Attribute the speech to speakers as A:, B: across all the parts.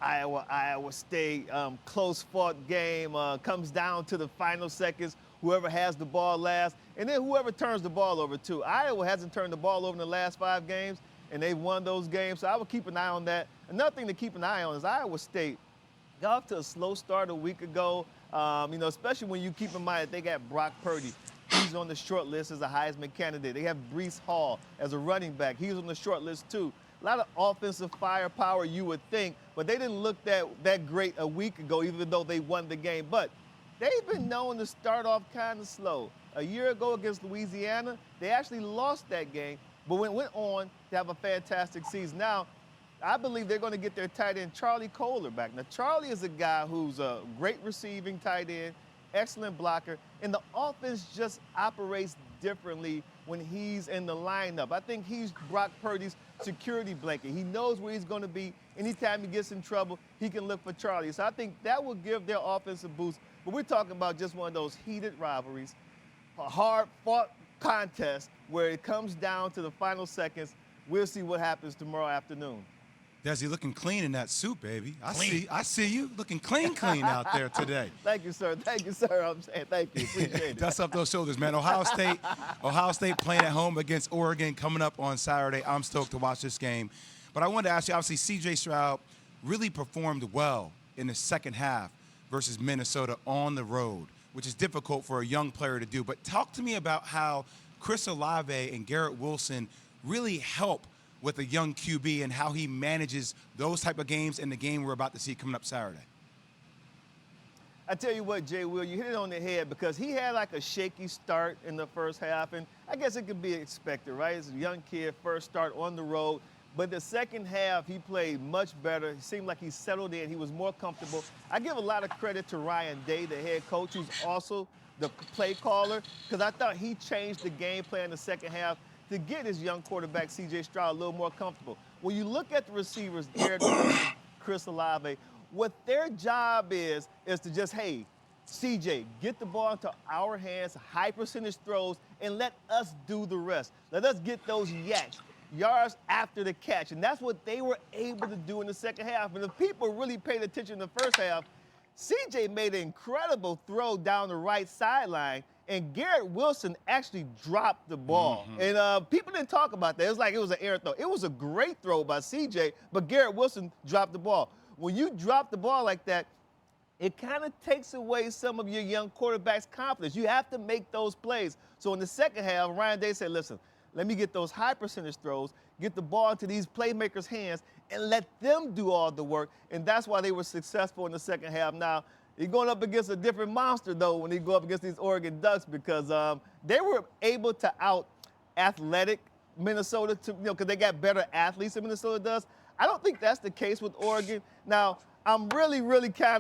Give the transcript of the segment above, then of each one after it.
A: Iowa State, close-fought game, comes down to the final seconds, whoever has the ball last, and then whoever turns the ball over too. Iowa hasn't turned the ball over in the last 5 games, and they've won those games, so I would keep an eye on that. Another thing to keep an eye on is Iowa State got off to a slow start a week ago, especially when you keep in mind that they got Brock Purdy. He's on the short list as a Heisman candidate. They have Breece Hall as a running back. He's on the short list too. A lot of offensive firepower, you would think, but they didn't look that great a week ago, even though they won the game. But they've been known to start off kind of slow. A year ago against Louisiana, they actually lost that game, but went on to have a fantastic season. Now, I believe they're going to get their tight end, Charlie Kohler, back. Now, Charlie is a guy who's a great receiving tight end, excellent blocker, and the offense just operates differently when he's in the lineup. I think he's Brock Purdy's security blanket. He knows where he's going to be. Anytime he gets in trouble, he can look for Charlie. So I think that will give their offense a boost. But we're talking about just one of those heated rivalries, a hard-fought contest where it comes down to the final seconds. We'll see what happens tomorrow afternoon.
B: Desi, looking clean in that suit, baby. I see you looking clean out there today.
A: Thank you, sir. Thank you, sir. I'm saying thank you. Appreciate it.
B: Dust up those shoulders, man. Ohio State playing at home against Oregon coming up on Saturday. I'm stoked to watch this game. But I wanted to ask you, obviously, C.J. Stroud really performed well in the second half versus Minnesota on the road, which is difficult for a young player to do. But talk to me about how Chris Olave and Garrett Wilson really help with a young QB and how he manages those type of games and the game we're about to see coming up Saturday.
A: I tell you what, JWill, you hit it on the head because he had like a shaky start in the first half, and I guess it could be expected, right? As a young kid, first start on the road. But the second half, he played much better. It seemed like he settled in. He was more comfortable. I give a lot of credit to Ryan Day, the head coach, who's also the play caller, because I thought he changed the game plan in the second half to get his young quarterback, C.J. Stroud, a little more comfortable. When you look at the receivers, Garrett Wilson, Chris Olave, what their job is to just, hey, C.J., get the ball into our hands, high percentage throws, and let us do the rest. Let us get those yards after the catch. And that's what they were able to do in the second half. And if people really paid attention in the first half, C.J. made an incredible throw down the right sideline, and Garrett Wilson actually dropped the ball. Mm-hmm. And people didn't talk about that. It was like it was an air throw. It was a great throw by C.J., but Garrett Wilson dropped the ball. When you drop the ball like that, it kind of takes away some of your young quarterback's confidence. You have to make those plays. So in the second half, Ryan Day said, listen, let me get those high percentage throws, get the ball into these playmakers' hands, and let them do all the work. And that's why they were successful in the second half. Now, you're going up against a different monster, though, when you go up against these Oregon Ducks, because they were able to out-athletic Minnesota, because they got better athletes than Minnesota does. I don't think that's the case with Oregon. Now, I'm really, really I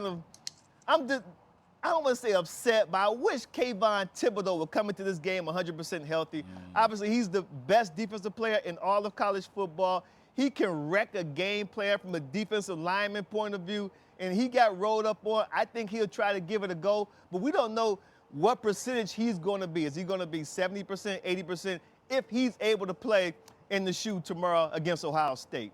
A: don't want to say upset, but I wish Kayvon Thibodeau would come into this game 100% healthy. Obviously, he's the best defensive player in all of college football. He can wreck a game plan from a defensive lineman point of view, and he got rolled up on. I think he'll try to give it a go, but we don't know what percentage he's going to be. Is he going to be 70%, 80%, if he's able to play in the shoe tomorrow against Ohio State?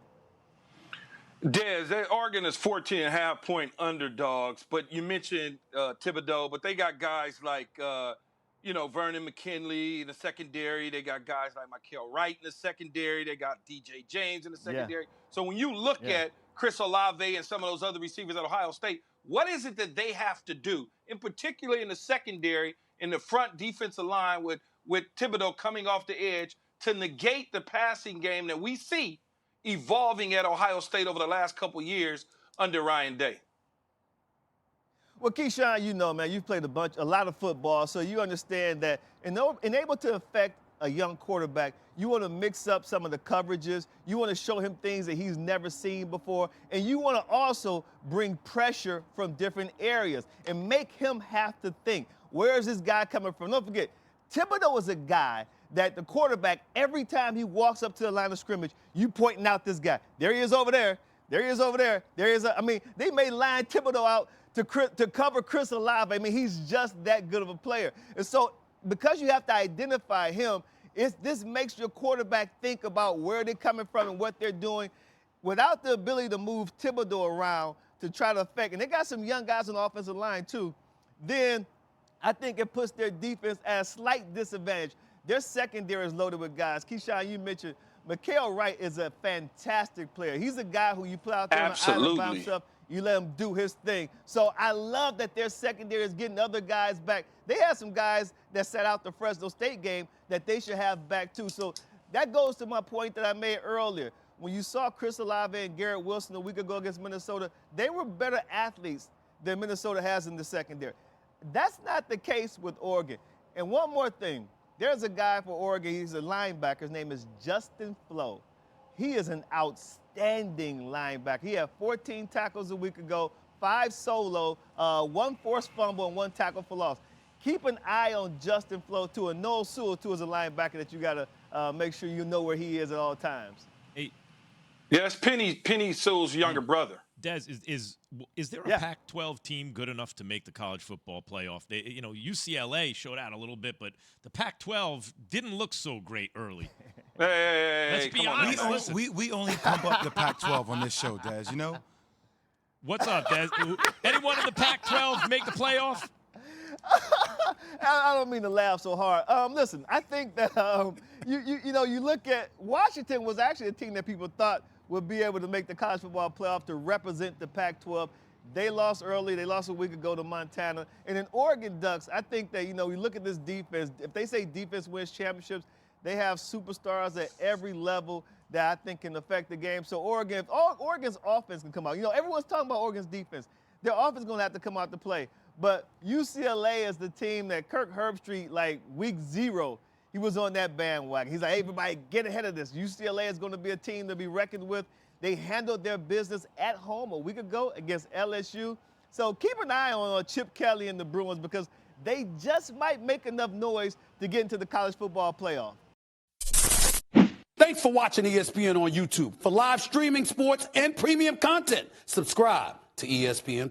C: Des, Oregon is 14.5-point underdogs, but you mentioned Thibodeau, but they got guys like, Vernon McKinley in the secondary. They got guys like Mikael Wright in the secondary. They got DJ James in the secondary. Yeah. So when you look at Chris Olave and some of those other receivers at Ohio State, what is it that they have to do, in particular in the secondary, in the front defensive line with Thibodeau coming off the edge to negate the passing game that we see evolving at Ohio State over the last couple years under Ryan Day?
A: Well, Keyshawn, man, you've played a lot of football, so you understand that in able to affect a young quarterback, you want to mix up some of the coverages. You want to show him things that he's never seen before, and you want to also bring pressure from different areas and make him have to think, where is this guy coming from? Don't forget, Thibodeau is a guy that the quarterback, every time he walks up to the line of scrimmage, you pointing out this guy. There he is over there. There he is over there. They may line Thibodeau out to cover Chris Olave. I mean, he's just that good of a player. And so because you have to identify him, this makes your quarterback think about where they're coming from and what they're doing. without the ability to move Thibodeau around to try to affect, and they got some young guys on the offensive line too, then I think it puts their defense at a slight disadvantage. Their secondary is loaded with guys. Keyshawn, you mentioned Mikael Wright is a fantastic player. He's a guy who you put out there on the island by himself, you let him do his thing. So I love that their secondary is getting other guys back. They had some guys that sat out the Fresno State game that they should have back too. So that goes to my point that I made earlier. When you saw Chris Olave and Garrett Wilson a week ago against Minnesota, they were better athletes than Minnesota has in the secondary. That's not the case with Oregon. And one more thing. There's a guy for Oregon, he's a linebacker. His name is Justin Flo. He is an outstanding linebacker. He had 14 tackles a week ago, 5 solo, 1 forced fumble, and 1 tackle for loss. Keep an eye on Justin Flo, too. And Noel Sewell, too, is a linebacker that you got to make sure you know where he is at all times.
C: Yeah, that's Penny Sewell's younger brother.
D: Des, is there a Pac-12 team good enough to make the college football playoff? They, UCLA showed out a little bit, but the Pac-12 didn't look so great early.
C: Hey,
D: let's be honest.
B: We only pump up the Pac-12 on this show, Des. You know.
D: What's up, Des? Anyone in the Pac-12 make the playoff?
A: I don't mean to laugh so hard. Listen, I think that you look at Washington was actually a team that people thought would be able to make the college football playoff to represent the Pac-12. They lost early. They lost a week ago to Montana. And in Oregon Ducks, I think that, you look at this defense. If they say defense wins championships, they have superstars at every level that I think can affect the game. So Oregon's offense can come out. Everyone's talking about Oregon's defense. Their offense is going to have to come out to play. But UCLA is the team that Kirk Herbstreit, like week 0, he was on that bandwagon. He's like, hey, everybody, get ahead of this. UCLA is going to be a team to be reckoned with. They handled their business at home a week ago against LSU. So keep an eye on Chip Kelly and the Bruins because they just might make enough noise to get into the college football playoff.
E: Thanks for watching ESPN on YouTube. For live streaming, sports, and premium content, subscribe to ESPN+.